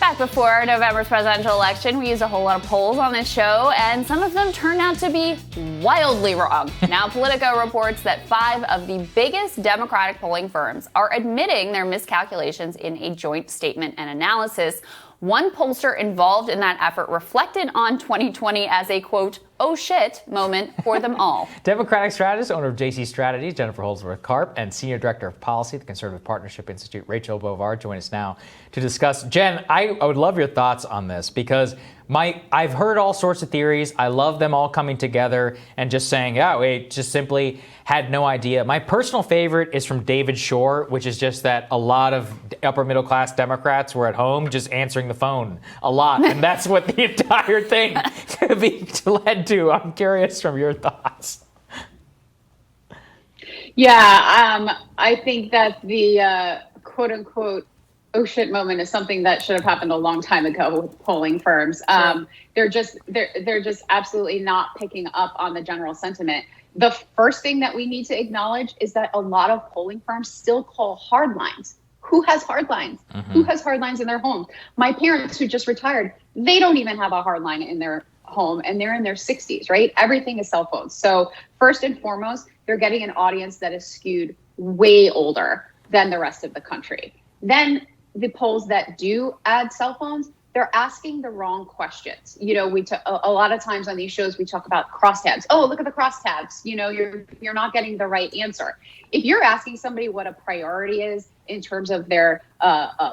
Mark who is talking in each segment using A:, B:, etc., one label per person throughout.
A: back before November's presidential election, we used a whole lot of polls on this show, and some of them turned out to be wildly wrong. Now, Politico reports that 5 of the biggest Democratic polling firms are admitting their miscalculations in a joint statement and analysis. One pollster involved in that effort reflected on 2020 as a, quote, oh shit moment for them all.
B: Democratic strategist, owner of JC Strategies, Jennifer Holdsworth-Karp, and Senior Director of Policy at the Conservative Partnership Institute, Rachel Bovard, join us now to discuss. Jen, I would love your thoughts on this because I've heard all sorts of theories. I love them all coming together and just saying, oh, it just simply had no idea. My personal favorite is from David Shore, which is just that a lot of upper middle class Democrats were at home just answering the phone a lot. And that's what the entire thing could be led to. I'm curious from your thoughts.
C: Yeah, I think that the quote unquote oh shit moment is something that should have happened a long time ago with polling firms. Sure. They're just absolutely not picking up on the general sentiment. The first thing that we need to acknowledge is that a lot of polling firms still call hard lines. Who has hard lines? Mm-hmm. Who has hard lines in their homes? My parents who just retired, they don't even have a hard line in their home and they're in their 60s, right? Everything is cell phones. So first and foremost, they're getting an audience that is skewed way older than the rest of the country. Then the polls that do add cell phones, they're asking the wrong questions. You know, a lot of times on these shows, we talk about crosstabs. Oh, look at the crosstabs. You know, you're not getting the right answer. If you're asking somebody what a priority is in terms of their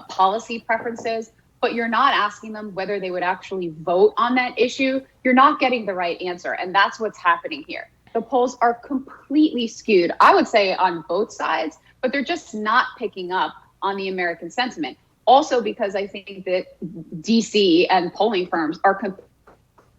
C: policy preferences, but you're not asking them whether they would actually vote on that issue, you're not getting the right answer. And that's what's happening here. The polls are completely skewed, I would say, on both sides, but they're just not picking up on the American sentiment. Also, because I think that DC and polling firms are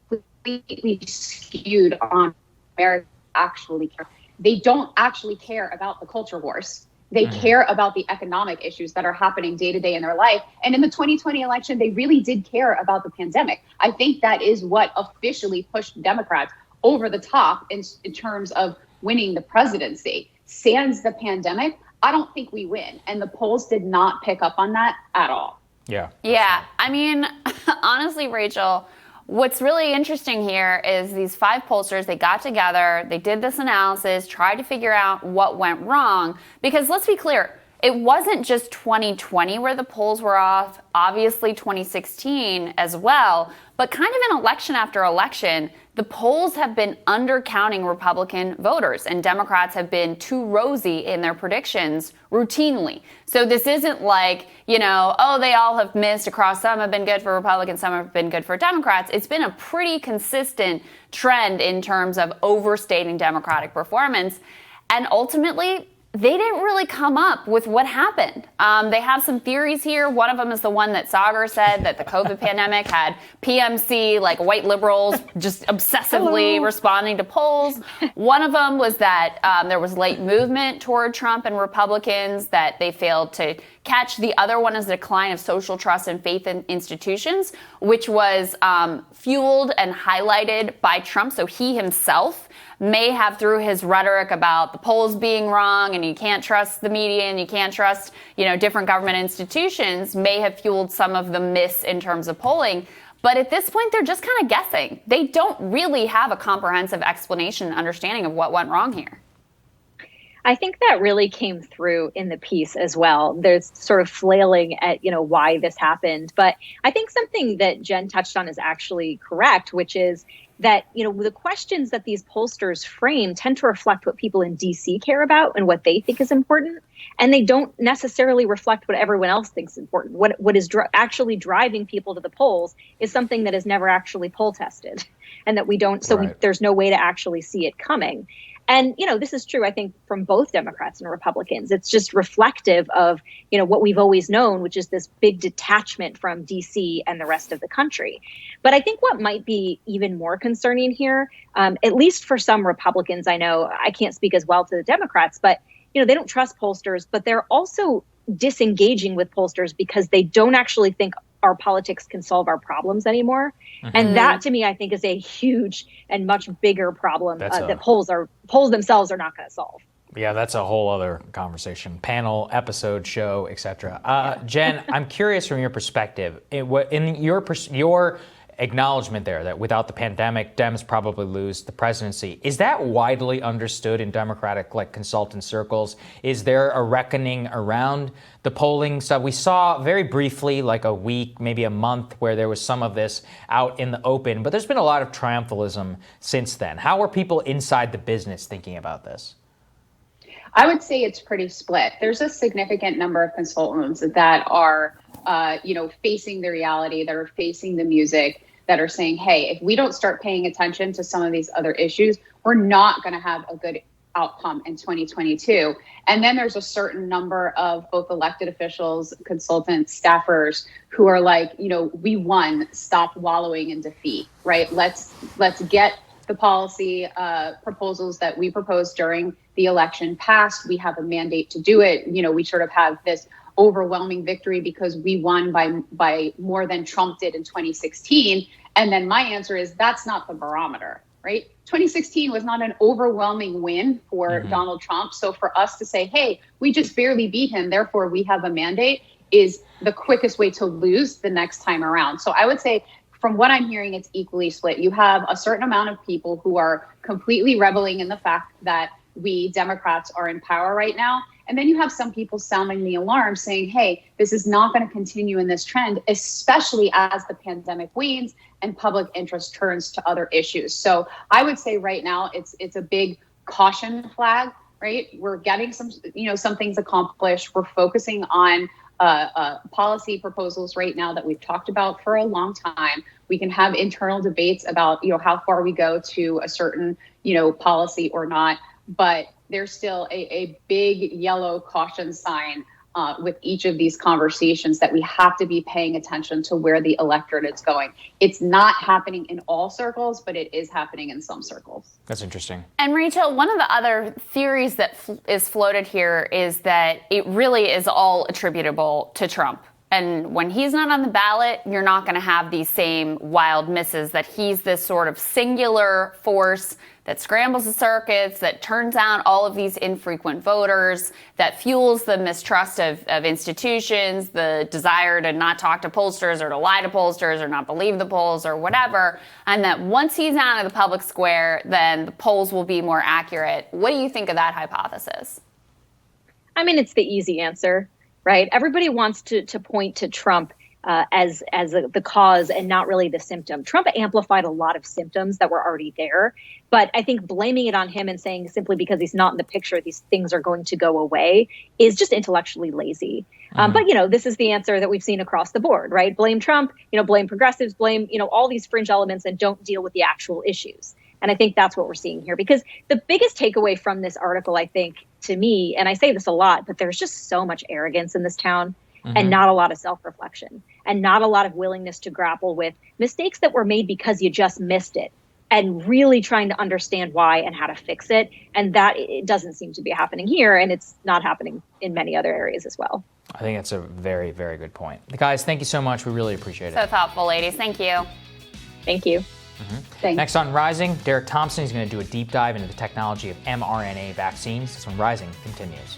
C: completely skewed on America actually care. They don't actually care about the culture wars. They care about the economic issues that are happening day to day in their life. And in the 2020 election, they really did care about the pandemic. I think that is what officially pushed Democrats over the top in terms of winning the presidency. Sans the pandemic, I don't think we win. And the polls did not pick up on that at all.
A: Yeah. I mean, honestly, Rachel, what's really interesting here is these 5 pollsters, they got together, they did this analysis, tried to figure out what went wrong. Because let's be clear, it wasn't just 2020 where the polls were off, obviously 2016 as well, but kind of in election after election, the polls have been undercounting Republican voters and Democrats have been too rosy in their predictions routinely. So this isn't like, you know, oh, they all have missed across. Some have been good for Republicans, some have been good for Democrats. It's been a pretty consistent trend in terms of overstating Democratic performance. And ultimately, they didn't really come up with what happened. They have some theories here. One of them is the one that Saagar said, that the COVID pandemic had PMC, like white liberals, just obsessively responding to polls. One of them was that there was late movement toward Trump and Republicans, that they failed to catch. The other one is the decline of social trust and faith in institutions, which was fueled and highlighted by Trump. So he himself may have, through his rhetoric about the polls being wrong and you can't trust the media and you can't trust, you know, different government institutions, may have fueled some of the miss in terms of polling. But at this point, they're just kind of guessing. They don't really have a comprehensive explanation and understanding of what went wrong here.
D: I think that really came through in the piece as well. There's sort of flailing at, you know, why this happened. But I think something that Jen touched on is actually correct, which is that, you know, the questions that these pollsters frame tend to reflect what people in DC care about and what they think is important. And they don't necessarily reflect what everyone else thinks is important. What is actually driving people to the polls is something that is never actually poll tested and that we don't. So there's no way to actually see it coming. And, you know, this is true, I think, from both Democrats and Republicans. It's just reflective of, you know, what we've always known, which is this big detachment from DC and the rest of the country. But I think what might be even more concerning here, at least for some Republicans, I know I can't speak as well to the Democrats, but, you know, they don't trust pollsters, but they're also disengaging with pollsters because they don't actually think our politics can solve our problems anymore. Mm-hmm. And that, to me, I think is a huge and much bigger problem that polls themselves are not going to solve.
B: Yeah, that's a whole other conversation. Panel, episode, show, etc. Jen, I'm curious from your perspective, in your acknowledgement there that without the pandemic, Dems probably lose the presidency. Is that widely understood in Democratic consultant circles? Is there a reckoning around the polling stuff? We saw very briefly, like a week, maybe a month, where there was some of this out in the open, but there's been a lot of triumphalism since then. How are people inside the business thinking about this?
C: I would say it's pretty split. There's a significant number of consultants that are, facing the reality, that are facing the music, that are saying, hey, if we don't start paying attention to some of these other issues, we're not going to have a good outcome in 2022. And then there's a certain number of both elected officials, consultants, staffers who are like, we won, stop wallowing in defeat, right? Let's get the policy proposals that we proposed during the election passed. We have a mandate to do it. We sort of have this overwhelming victory because we won by more than Trump did in 2016. And then my answer is that's not the barometer, right? 2016 was not an overwhelming win for Donald Trump. So for us to say, hey, we just barely beat him, therefore we have a mandate, is the quickest way to lose the next time around. So I would say, from what I'm hearing, it's equally split. You have a certain amount of people who are completely reveling in the fact that we Democrats are in power right now. And then you have some people sounding the alarm saying, hey, this is not going to continue in this trend, especially as the pandemic wanes and public interest turns to other issues. So I would say right now it's a big caution flag, right? We're getting some things accomplished. We're focusing on policy proposals right now that we've talked about for a long time. We can have internal debates about, how far we go to a certain, policy or not. But there's still a big yellow caution sign with each of these conversations that we have to be paying attention to where the electorate is going. It's not happening in all circles, but it is happening in some circles.
B: That's interesting.
A: And Rachel, one of the other theories that is floated here is that it really is all attributable to Trump. And when he's not on the ballot, you're not going to have these same wild misses, that he's this sort of singular force that scrambles the circuits, that turns out all of these infrequent voters, that fuels the mistrust of institutions, the desire to not talk to pollsters or to lie to pollsters or not believe the polls or whatever. And that once he's out of the public square, then the polls will be more accurate. What do you think of that hypothesis?
D: I mean, it's the easy answer, right? Everybody wants to point to Trump as the cause and not really the symptom. Trump amplified a lot of symptoms that were already there. But I think blaming it on him and saying simply because he's not in the picture, these things are going to go away is just intellectually lazy. But, this is the answer that we've seen across the board, right? Blame Trump, blame progressives, blame, all these fringe elements and don't deal with the actual issues. And I think that's what we're seeing here, because the biggest takeaway from this article, I think, to me, and I say this a lot, but there's just so much arrogance in this town and not a lot of self-reflection and not a lot of willingness to grapple with mistakes that were made because you just missed it and really trying to understand why and how to fix it. And that it doesn't seem to be happening here, and it's not happening in many other areas as well.
B: I think that's a very, very good point. Guys, thank you so much. We really appreciate it.
A: So thoughtful, ladies. Thank you.
D: Thank you.
C: Thanks.
B: Next on Rising, Derek Thompson is going to do a deep dive into the technology of mRNA vaccines. This one, Rising, continues.